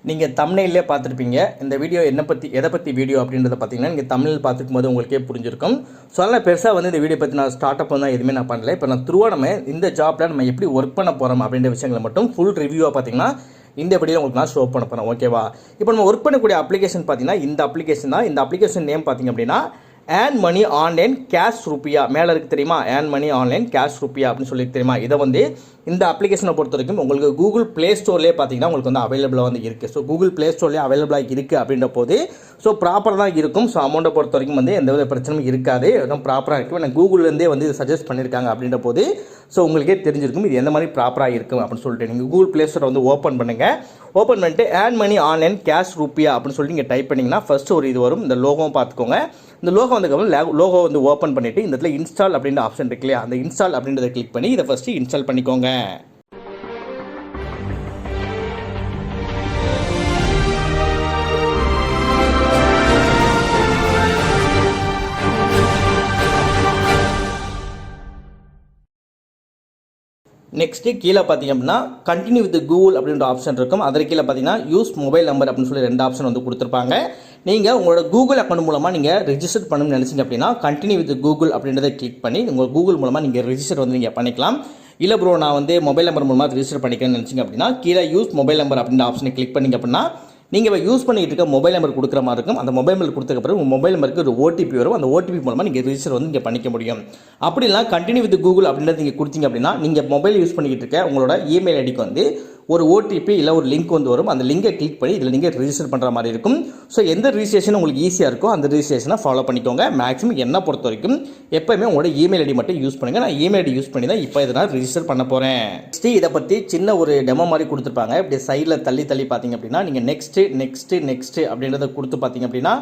நீங்கள் தம்ப்நெயிலே பார்த்துருப்பீங்க. இந்த வீடியோ எதை பற்றி வீடியோ அப்படின்றத பார்த்தீங்கன்னா நீங்கள் தமிழில் பார்த்துக்கும் போது உங்களுக்கே புரிஞ்சிருக்கும். ஸோ அதனால் பெருசாக இந்த வீடியோ பற்றி நான் ஸ்டார்ட் அப் தான் எதுவுமே நான் பண்ணல. இப்போ நான் நம்ம இந்த ஜாப்பில் நம்ம எப்படி ஒர்க் பண்ண போகிறோம் அப்படின்ற விஷயங்களை மட்டும் ஃபுல் ரிவ்யூவாக பார்த்தீங்கன்னா இந்த வீடியோ உங்களுக்கு நான் ஷோ பண்ண போகிறேன். ஓகேவா? இப்போ நம்ம ஒர்க் பண்ணக்கூடிய அப்ளிகேஷன் பார்த்தீங்கன்னா இந்த அப்ளிகேஷன் தான். இந்த அப்ளிகேஷன் நேம் பார்த்தீங்க அப்படின்னா ஏர்ன் மணி ஆன்லைன் கேஷ் ருப்பியா. மேலே இருக்குது தெரியுமா? ஏர்ன் மணி ஆன்லைன் கேஷ் ருப்பியா அப்படின்னு சொல்லி தெரியுமா? இதை இந்த அப்ளிகேஷனை பொறுத்த வரைக்கும் உங்களுக்கு கூகுள் ப்ளே ஸ்டோர்லேயே பார்த்தீங்கன்னா உங்களுக்கு அவைலபிளாக இருக்குது. ஸோ கூகுள் ப்ளே ஸ்டோர்லேயே அவைலபிளாக இருக்குது அப்படின்ற போது ஸோ ப்ராப்பராக தான் இருக்கும். ஸோ அமௌண்ட்டை பொறுத்த வரைக்கும் எந்த வித பிரச்சனையும் இருக்காது. எதுவும் ப்ராப்பராக இருக்கும். நான் கூகுள்லேருந்தே இது சஜஸ்ட் பண்ணியிருக்காங்க அப்படின்ற போது ஸோ உங்களுக்கே தெரிஞ்சிருக்கும் இது எந்த மாதிரி ப்ராப்பராக இருக்கும் அப்படின்னு சொல்லிட்டு நீங்கள் கூகுள் ப்ளே ஸ்டோரை ஓப்பன் பண்ணுங்கள். ஓப்பன் பண்ணிட்டு ஏர்ன் மணி ஆன்லைன் கேஷ் ருப்பியா அப்படின்னு சொல்லி நீங்கள் டைப் பண்ணிங்கன்னா ஃபஸ்ட்டு ஒரு இது வரும். இந்த லோகோவும் பார்த்துக்கோங்க. இந்த லோகோ வந்ததுக்கப்புறம் லோகோ ஓப்பன் பண்ணிவிட்டு இந்த இடத்துல இன்ஸ்டால் அப்படின்ற ஆப்ஷன் இருக்கு இல்லையா? அந்த இன்ஸ்டால் அப்படின்றத கிளிக் பண்ணி இதை ஃபஸ்ட்டு இன்ஸ்டால் பண்ணிக்கோங்க. நெக்ஸ்ட்டு கீழே பார்த்தீங்க அப்படின்னா கண்டினியூ வித் கூகுள் அப்படின்ற ஆப்ஷன் இருக்கும். அதற்கு கீழே பார்த்தீங்கன்னா யூஸ் மொபைல் நம்பர் அப்படின்னு சொல்லி 2 ஆப்ஷன் கொடுத்துருப்பாங்க. நீங்கள் உங்களோட கூகுள் அக்கௌண்ட் மூலமாக நீங்கள் ரெஜிஸ்டர் பண்ணணும்னு நினச்சிங்க அப்படின்னா கண்டினியூ வித் கூகுள் அப்படின்றத கிளிக் பண்ணி உங்கள் கூகுள் மூலமாக நீங்கள் ரெஜிஸ்டர் நீங்கள் பண்ணிக்கலாம். இல்லை ப்ரோ நான் மொபைல் நம்பர் மூலமாக ரெஜிஸ்டர் பண்ணிக்கிறேன்னு நினச்சிங்க அப்படின்னா கீழே யூஸ் மொபைல் நம்பர் அப்படின்ற ஆப்ஷனை கிளிக் பண்ணிங்க அப்படின்னா நீங்கள் யூஸ் பண்ணிட்டு இருக்க மொபைல் நம்பர் கொடுக்குற மாதிரி இருக்கும். அந்த மொபைல் நம்பர் கொடுத்ததுக்கப்புறம் உங்கள் மொபைல் நம்பருக்கு ஒரு ஓடிபி வரும். அந்த ஓடிபி மூலமாக நீங்கள் ரெஜிஸ்டர் நீங்கள் பண்ணிக்க முடியும். அப்படி இல்லை கண்டினியூ வித் கூகுள் அப்படின்றது நீங்கள் கொடுத்தீங்க அப்படின்னா நீங்கள் மொபைல் யூஸ் பண்ணிக்கிட்டு இருக்க உங்களோட இமெயில் ஐடிக்கு ஒரு ஓடிபி இல்லை ஒரு லிங்க் வரும். அந்த லிங்கை கிளிக் பண்ணி இதில் நீங்கள் ரெஜிஸ்டர் பண்ணுற மாதிரி இருக்கும். ஸோ எந்த ரிஜிஸ்ட்ரேஷன் உங்களுக்கு ஈஸியாக இருக்கோ அந்த ரிஜிஸ்ட்ரேஷனை ஃபாலோ பண்ணிக்கோங்க. மேக்ஸிமம் என்ன பொறுத்த வரைக்கும் எப்போயுமே உங்களோட இமெயில் ஐடி மட்டும் யூஸ் பண்ணுங்கள். நான் இமெயில் ஐடி யூஸ் பண்ணி தான் இப்போ இதை நான் ரெஜிஸ்டர் பண்ண போகிறேன். நெக்ஸ்ட்டு இதை பற்றி சின்ன ஒரு டெமோ மாதிரி கொடுத்துருப்பாங்க. இப்படி சைடில் தள்ளி பார்த்தீங்க அப்படின்னா நீங்கள் நெக்ஸ்ட்டு அப்படின்றத கொடுத்து பார்த்தீங்க அப்படின்னா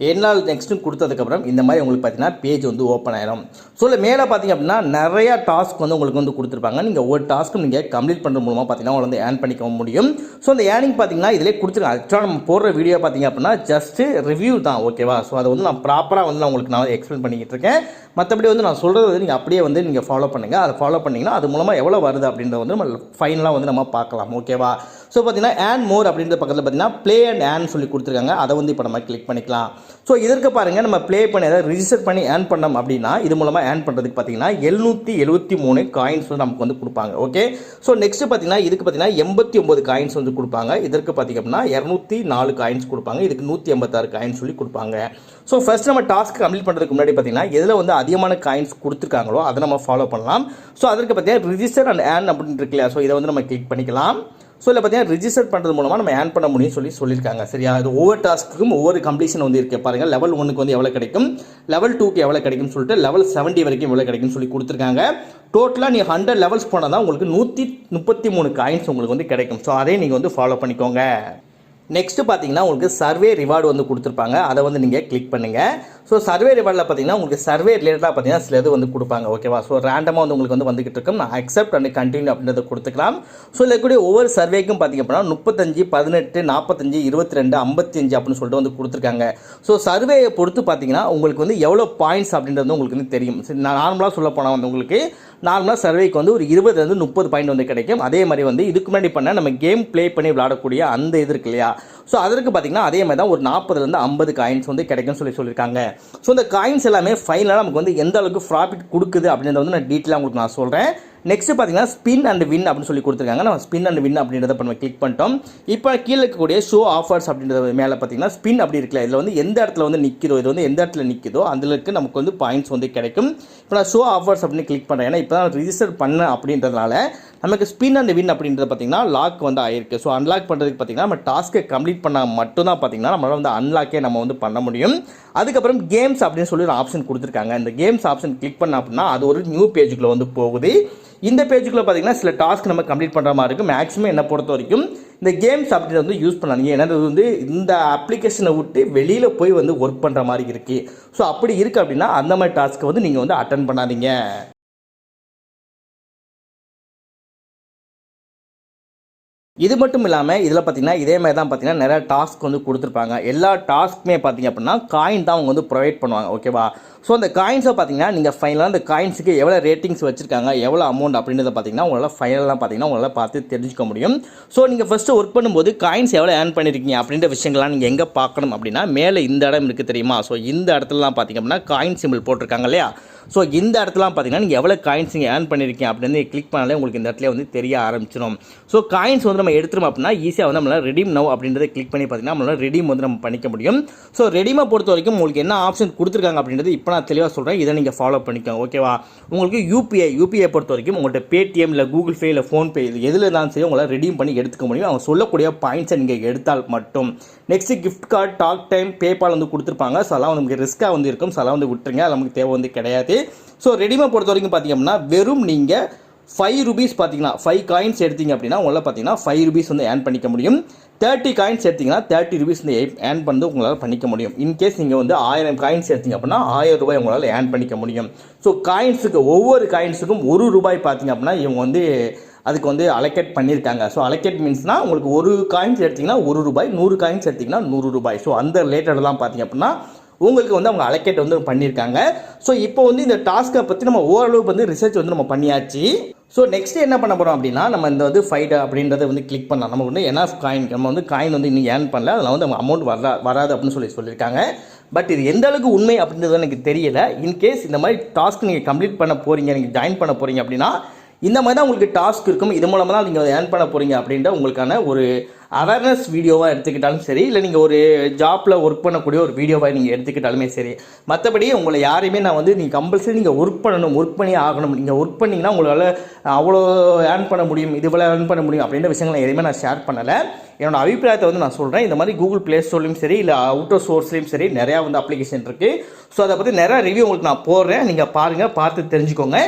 என்னால் நெக்ஸ்ட்டு கொடுத்ததுக்கப்புறம் இந்த மாதிரி உங்களுக்கு பார்த்தீங்கன்னா பேஜ் ஓப்பன் ஆயிடும். ஸோ இல்லை மேலே பார்த்தீங்க அப்படின்னா நிறையா டாஸ்க் உங்களுக்கு கொடுத்துருப்பாங்க. நீங்கள் ஒரு டாஸ்க்கும் நீங்கள் கம்ப்ளீட் பண்ணுற மூலமாக பார்த்தீங்கன்னா உங்களை ஏர்ன் பண்ணிக்க முடியும். ஸோ அந்த ஏர்னிங் பார்த்தீங்கன்னா இதிலே கொடுத்துருக்காங்க. ஆக்சுவலாக நம்ம போடுற வீடியோ பார்த்தீங்க அப்படின்னா ஜஸ்ட்டு ரிவ்யூ தான். ஓகேவா? ஸோ அதை நான் ப்ராப்பராக நான் உங்களுக்கு நான் எக்ஸ்பிளைன் பண்ணிக்கிட்டு இருக்கேன். மற்றபடி நான் சொல்கிறது நீங்கள் அப்படியே நீங்கள் ஃபாலோ பண்ணுங்கள். அதை ஃபாலோ பண்ணிங்கன்னா அது மூலமாக எவ்வளோ வருது அப்படின்றத நம்ம ஃபைனலாக நம்ம பார்க்கலாம். ஓகேவா? ஸோ பார்த்தீங்கன்னா ஏர்ன் மோர் அப்படின்ற பக்கத்தில் பார்த்தீங்கன்னா ப்ளே அண்ட் ஏர்ன் சொல்லி கொடுத்துருக்காங்க. அதை இப்போ நம்ம கிளிக் பண்ணிக்கலாம். ஸோ இதற்கு பாருங்கள் நம்ம ப்ளே பண்ணி அதாவது ரிஜிஸ்டர் பண்ணி ஏர்ன் பண்ணோம் அப்படின்னா இது மூலமாக ஏர்ன் பண்ணுறதுக்கு பார்த்தீங்கன்னா 773 காயின்ஸ் நமக்கு கொடுப்பாங்க. ஓகே. ஸோ நெக்ஸ்ட் பார்த்தீங்கன்னா இதுக்கு பார்த்தீங்கன்னா 89 காயின்ஸ் கொடுப்பாங்க. இதற்கு பார்த்தீங்க அப்படின்னா 204 காயின்ஸ் கொடுப்பாங்க. இதுக்கு 186 காயின்ஸ் சொல்லி கொடுப்பாங்க. ஸோ ஃபர்ஸ்ட் நம்ம டாஸ்க் கம்ப்ளீட் பண்ணுறதுக்கு முன்னாடி பார்த்தீங்கன்னா எதில் அதிகமான காயின்ஸ் கொடுத்துருக்காங்களோ அதை நம்ம ஃபாலோ பண்ணலாம். ஸோ அதற்கு பார்த்தீங்கன்னா ரிஜிஸ்டர் அண்ட் ஏர்ன் அப்படின்னு இருக்கு இல்லையா? ஸோ இதை நம்ம கிளிக் பண்ணிக்கலாம். ஸோ இல்லை பார்த்தீங்கன்னா ரிஜிஸ்டர் பண்ணுறது மூலமாக நம்ம ஏர்ன் பண்ண முடியும்னு சொல்லியிருக்காங்க. சரியா? இது ஒவ்வொரு டாஸ்க்குக்கும் ஒவ்வொரு கம்ப்ளீஷன் இருக்குது. பாருங்கள் லெவல் 1க்கு எவ்வளோ கிடைக்கும், லெவல் 2க்கு எவ்வளோ கிடைக்கும்னு சொல்லிட்டு லெவல் 70 வரைக்கும் எவ்வளோ கிடைக்கும்னு சொல்லி கொடுத்துருக்காங்க. டோட்டலாக நீங்கள் 100 லெவல்ஸ் போனால் தான் உங்களுக்கு 133 காயின்ஸ் உங்களுக்கு கிடைக்கும். ஸோ அதே நீங்கள் ஃபாலோ பண்ணிக்கோங்க. நெக்ஸ்ட்டு பார்த்தீங்கன்னா உங்களுக்கு சர்வே ரிவார்டு கொடுத்துருப்பாங்க. அதை நீங்கள் கிளிக் பண்ணுங்கள். ஸோ சர்வே ரிவார்டில் பார்த்தீங்கன்னா உங்களுக்கு சர்வே ரிலேட்டடாக பார்த்தீங்கன்னா சில இது கொடுப்பாங்க. ஓகேவா? ஸோ ரேண்டமாக உங்களுக்கு வந்துகிட்டு இருக்கும். நான் அக்செப்ட் அண்ட் கண்டினியூ அப்படின்றத கொடுத்துக்கலாம். ஸோ இல்லை ஒவ்வொரு சர்வேக்கும் பார்த்தீங்க அப்படின்னா 35, 18, 45, 22, 55 அப்படின்னு சொல்லிட்டு கொடுத்துருக்காங்க. ஸோ சர்வேயை பொறுத்து பார்த்தீங்கன்னா உங்களுக்கு எவ்வளோ பாயிண்ட்ஸ் அப்படின்றது உங்களுக்கு தெரியும். நான் நார்மலாக சொல்ல போனால் உங்களுக்கு நார்மலாக சர்வேக்கு ஒரு 20 30 பாயிண்ட் கிடைக்கும். அதே மாதிரி இதுக்கு முன்னாடி பண்ண நம்ம கேம் ப்ளே பண்ணி விளையாடக்கூடிய அந்த இது இருக்கு இல்லையா? ஸோ அதற்கு பார்த்தீங்கன்னா அதே மாதிரி தான் ஒரு 40 50 காயின்ஸ் கிடைக்கும்னு சொல்லியிருக்காங்க. ஸோ இந்த காயின்ஸ் எல்லாமே ஃபைனலாக நமக்கு எந்த அளவுக்கு ப்ராஃபிட் கொடுக்குது அப்படின்றத நான் டீட்டெயிலாக உங்களுக்கு நான் சொல்கிறேன். நெக்ஸ்ட் பார்த்தீங்கன்னா ஸ்பின் அண்ட் வின் அப்படின்னு சொல்லி கொடுத்துருக்காங்க. நம்ம ஸ்பின் அண்ட் வின் அப்படின்றத நம்ம கிளிக் பண்ணிட்டோம். இப்போ கீழே இருக்கக்கூடிய ஷோ ஆஃபர்ஸ் அப்படின்றது மேலே பார்த்தீங்கன்னா ஸ்பின் அப்படி இருக்குல்ல, இதில் எந்த இடத்துல நிற்கிதோ இது எந்த இடத்துல நிற்கிதோ அதுக்கு நமக்கு பாயிண்ட்ஸ் கிடைக்கும். இப்போ நான் ஷோ ஆஃபர்ஸ் அப்படின்னு கிளிக் பண்ணுறேன். ஏன்னா இப்போ தான் ரிஜிஸ்டர் பண்ண அப்படின்றதுனால நமக்கு ஸ்பின் அண்ட் வின் அப்படின்றது பார்த்தீங்கன்னா லாக் ஆயிருக்கு. ஸோ அன்லாக் பண்ணுறதுக்கு பார்த்தீங்கன்னா நம்ம டாஸ்க்கை கம்ப்ளீட் பண்ணால் மட்டும்தான் பார்த்தீங்கன்னா நம்மளால் அன்லாக்கே நம்ம பண்ண முடியும். அதுக்கப்புறம் கேம்ஸ் அப்படின்னு சொல்லி ஒரு ஆப்ஷன் கொடுத்துருக்காங்க. இந்த கேம்ஸ் ஆப்ஷன் கிளிக் பண்ண அப்படின்னா அது ஒரு நியூ பேஜுக்குள்ளே போகுது. இந்த பேஜுக்குள்ளே பார்த்தீங்கன்னா சில டாஸ்க் நம்ம கம்ப்ளீட் பண்ணுற மாதிரி இருக்கும். மேக்ஸிமம் என்ன பொறுத்த வரைக்கும் இந்த கேம்ஸ் அப்படின்றது யூஸ் பண்ணாதீங்க. ஏன்னா இது இந்த அப்ளிகேஷனை விட்டு வெளியில் போய் ஒர்க் பண்ணுற மாதிரி இருக்குது. ஸோ அப்படி இருக்குது அப்படின்னா அந்த மாதிரி டாஸ்க்கை நீங்கள் அட்டன் பண்ணாதீங்க. இது மட்டும் இல்லாமல் இதில் பார்த்தீங்கன்னா இதே மாதிரி தான் பார்த்தீங்கன்னா நிறைய டாஸ்க் கொடுத்துருப்பாங்க. எல்லா டாஸ்க்குமே பார்த்தீங்க அப்படின்னா காயின் தான் அவங்க ப்ரொவைட் பண்ணுவாங்க. ஓகேவா? ஸோ அந்த காயின்ஸை பார்த்தீங்கன்னா நீங்கள் ஃபைனலாக அந்த காயின்ஸுக்கு எவ்வளோ ரேட்டிங்ஸ் வச்சிருக்காங்க, எவ்வளோ அமௌண்ட் அப்படின்றத பார்த்தீங்கன்னா உங்களால் ஃபைனலாக பார்த்தீங்கன்னா உங்களால் பார்த்து தெரிஞ்சுக்க முடியும். ஸோ நீங்கள் ஃபஸ்ட்டு ஒர்க் பண்ணும்போது காயின்ஸ் எவ்வளோ ஏர்ன் பண்ணியிருக்கீங்க அப்படின்ற விஷயங்கள்லாம் நீங்கள் எங்கே பார்க்கணும் அப்படின்னா, மேலே இந்த இடம் இருக்குது தெரியுமா? ஸோ இந்த இடத்துலலாம் பார்த்தீங்க அப்படின்னா காயின் சிம்பிள் போட்டிருக்காங்க இல்லையா? ஸோ இந்த இடத்துலாம் பார்த்தீங்கன்னா நீங்கள் எவ்வளோ காயின்ஸ் நீங்கள் ஏர்ன் பண்ணியிருக்கீங்க அப்படின்னு கிளிக் பண்ணாலே உங்களுக்கு இந்த இடத்துல வந்து தெரிய ஆரம்பிச்சிடும். ஸோ காயின்ஸ் வந்து நம்ம எடுத்துரும் அப்படின்னா ஈஸியாக வந்து நம்மளால் ரெடீம் நவ் அப்படின்றத கிளிக் பண்ணி பார்த்தீங்கன்னா நம்மளால் ரெடீம் வந்து நம்ம பண்ணிக்க முடியும். ஸோ ரெடீமை பொறுத்த வரைக்கும் உங்களுக்கு என்ன ஆப்ஷன் கொடுத்துருக்காங்க அப்படின்றது இப்போ நான் தெளிவாக சொல்கிறேன். இதை நீங்கள் ஃபாலோ பண்ணிக்கோங்க, ஓகேவா? உங்களுக்கு யூபிஐ பொறுத்த வரைக்கும் உங்கள்கிட்ட பேடிஎம் இல்லை கூகுள் பே இல்லை ஃபோன்பே இது எதில் இருந்தாலும் சரி உங்களால் ரெடீம் பண்ணி எடுத்துக்க முடியும். அவங்க சொல்லக்கூடிய பாயிண்ட்ஸை நீங்கள் எடுத்தால் மட்டும். Next gift card, talk time, PayPal வந்து கொடுத்துருப்பாங்க. ஸோ அதெல்லாம் நமக்கு ரிஸ்க்காக வந்து இருக்கும். ஸோ அதெல்லாம் வந்து விட்டுருங்க, அது நமக்கு தேவை வந்து கிடையாது. ஸோ ரெடீமை பொறுத்த வரைக்கும் பார்த்தீங்கன்னா வெறும் நீங்கள் 5 ரூபீஸ் பார்த்தீங்கன்னா 5 காயின்ஸ் எடுத்தீங்க அப்படின்னா உங்களால் பார்த்தீங்கன்னா 5 ரூபீஸ் வந்து ஏர்ன் பண்ணிக்க முடியும். 30 காயின்ஸ் எடுத்தீங்கன்னா 30 ரூபீஸ் வந்து ஏர்ன் பண்ணி உங்களால் பண்ணிக்க முடியும். இன்கேஸ் நீங்கள் வந்து 1000 காயின்ஸ் எடுத்தீங்க அப்படின்னா 1000 ரூபாய் உங்களால் ஏர்ன் பண்ணிக்க முடியும். ஸோ காயின்ஸுக்கு ஒவ்வொரு காயின்ஸுக்கும் 1 ரூபாய் பார்த்தீங்க அப்படின்னா இவங்க வந்து அதுக்கு வந்து அலோகேட் பண்ணியிருக்காங்க. ஸோ அலோகேட் மீன்ஸ்னா உங்களுக்கு 1 காயின்ஸ் எடுத்திங்கன்னா 1 ரூபாய், 100 காயின்ஸ் எடுத்திங்கன்னா 100 ரூபாய். ஸோ அந்த ரிலேட்டடெல்லாம் பார்த்தீங்க அப்படின்னா உங்களுக்கு வந்து அவங்க அலோகேட் வந்து பண்ணியிருக்காங்க. ஸோ இப்போ வந்து இந்த டாஸ்க்கை பற்றி நம்ம ஓரளவுக்கு வந்து ரிசர்ச் வந்து நம்ம பண்ணியாச்சு. ஸோ நெக்ஸ்ட் என்ன பண்ண போகிறோம் அப்படின்னா நம்ம இந்த வந்து ஃபைட் அப்படின்றத வந்து கிளிக் பண்ணலாம். நமக்கு வந்து என்எஃப் காயின் நம்ம வந்து காயின் வந்து இன்னும் ஏர்ன் பண்ணல, அதில் வந்து நம்ம அமௌண்ட் வராது அப்படின்னு சொல்லியிருக்காங்க. பட் இது எந்த அளவுக்கு உண்மை அப்படின்றது எனக்கு தெரியல. இன்கேஸ் இந்த மாதிரி டாஸ்க் நீங்கள் கம்ப்ளீட் பண்ண போகிறீங்க, நீங்கள் ஜாயின் பண்ண போகிறீங்க அப்படின்னா இந்த மாதிரி தான் உங்களுக்கு டாஸ்க் இருக்கும். இது மூலமாக தான் நீங்கள் ஏர்ன் பண்ண போகிறீங்க அப்படின்ற உங்களுக்கான ஒரு அவேர்னஸ் வீடியோவாக எடுத்துக்கிட்டாலும் சரி, இல்லை நீங்கள் ஒரு ஜாப்பில் ஒர்க் பண்ணக்கூடிய ஒரு வீடியோவாக நீங்கள் எடுத்துக்கிட்டாலுமே சரி. மற்றபடி உங்களை யாரையுமே நான் வந்து நீங்கள் கம்பல்சரி நீங்கள் ஒர்க் பண்ணணும், ஒர்க் பண்ணி ஆகணும். நீங்கள் ஒர்க் பண்ணிங்கன்னா உங்களால் அவ்வளோ ஏர்ன் பண்ண முடியும், இதுவரை ஏர்ன் பண்ண முடியும் அப்படின்ற விஷயங்களை எதுவுமே நான் ஷேர் பண்ணலை. என்னோட அபிப்பிராயத்தை வந்து நான் சொல்கிறேன். இந்த மாதிரி கூகுள் ப்ளே ஸ்டோர்லையும் சரி, இல்லை அவுட்டர் சோர்ஸ்லையும் சரி நிறையா வந்து அப்ளிகேஷன் இருக்குது. ஸோ அதை பற்றி நிறையா ரிவ்யூ உங்களுக்கு நான் போடுறேன், நீங்கள் பாருங்கள், பார்த்து தெரிஞ்சுக்கோங்க.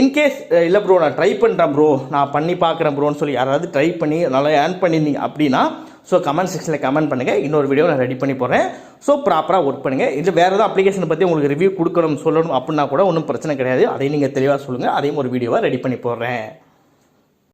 இன்கேஸ் இல்லை ப்ரோ நான் ட்ரை பண்ணுறேன் ப்ரோ, நான் பண்ணி பார்க்குறேன் ப்ரோன்னு சொல்லி யாராவது ட்ரை பண்ணி நல்லா ஏர்ன் பண்ணியிருந்தீங்க அப்படின்னா ஸோ கமெண்ட் செக்ஷனில் கமெண்ட் பண்ணுங்கள். இன்னொரு வீடியோ நான் ரெடி பண்ணி போடுறேன். ஸோ ப்ராப்பராக ஒர்க் பண்ணுங்கள். இது வேறு ஏதாவது அப்ளிகேஷனை பற்றி உங்களுக்கு ரிவ்யூ கொடுக்கணும் சொல்லணும் அப்படின்னா கூட ஒன்றும் பிரச்சனை கிடையாது. அதையும் நீங்கள் தெளிவாக சொல்லுங்கள், அதையும் ஒரு வீடியோவாக ரெடி பண்ணி போடுறேன்.